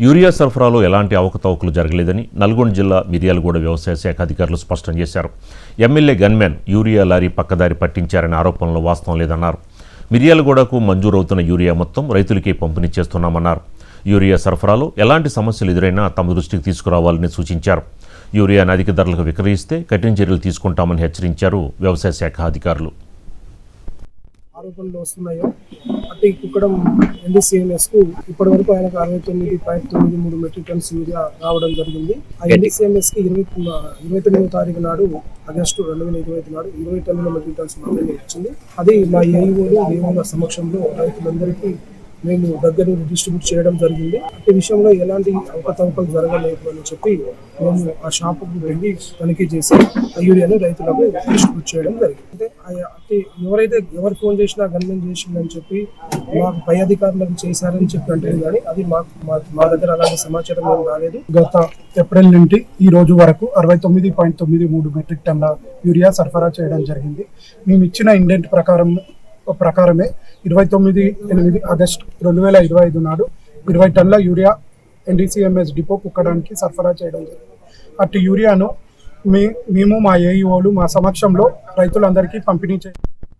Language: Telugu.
యూరియా సరఫరాలో ఎలాంటి అవకతవకలు జరగలేదని నల్గొండ జిల్లా మిర్యాలగూడ వ్యవసాయ శాఖ అధికారులు స్పష్టం చేశారు. ఎమ్మెల్యే గన్మెన్ యూరియా లారీ పక్కదారి పట్టించారనే ఆరోపణలో వాస్తవం లేదన్నారు. మిర్యాలగూడకు మంజూరవుతున్న యూరియా మొత్తం రైతులకే పంపిణీ చేస్తున్నామన్నారు. యూరియా సరఫరాలో ఎలాంటి సమస్యలు ఎదురైనా తమ దృష్టికి తీసుకురావాలని సూచించారు. యూరియాను అధిక ధరలకు విక్రయిస్తే కఠిన చర్యలు తీసుకుంటామని హెచ్చరించారు వ్యవసాయ శాఖ అధికారులు. ఆరోపణలు వస్తున్నాయో అటు కుక్కడం NDCMS-కు ఇప్పటి వరకు ఆయనకు 69.93 మెట్రిక్ టన్స్ యూరియా రావడం జరిగింది. ఆ NDCMS-కి 29వ తారీఖు నాడు ఆగస్టు 2020 నాడు 20 టన్నుల మెట్రిక్ టన్స్ మాత్రమే వచ్చింది. అది మా ఏఈఓల సమక్షంలో రైతులందరికీ మేము దగ్గర డిస్ట్రిబ్యూట్ చేయడం జరిగింది. ఈ విషయంలో ఎలాంటి అవకతవకలు జరగలేదు అని చెప్పి మేము ఆ షాపుకు వెళ్ళి తనిఖీ చేసి ఆ యూరియాను రైతులకు డిస్ట్రిబ్యూట్ చేయడం జరిగింది. అంటే ఎవరు ఫోన్ చేసినా గన్మెన్ చేసిందని చెప్పి మాకు పై అధికారులకు చేశారని చెప్పి అంటే కానీ అది మా దగ్గర అలాంటి సమాచారం ఏం రాలేదు. గత ఏప్రిల్ నుండి ఈ రోజు వరకు 69.93 మెట్రిక్ టన్ల యూరియా సరఫరా చేయడం జరిగింది. మేము ఇచ్చిన ఇండెంట్ ప్రకారమే 29 ఆగస్టు 2025 నాడు 20 టన్నుల యూరియా NDCMS డిపో కుక్కడానికి సరఫరా చేయడం జరిగింది. అటు యూరియాను మేము మా ఏఈఓలు మా సమక్షంలో రైతులందరికీ పంపిణీ చేయాలి.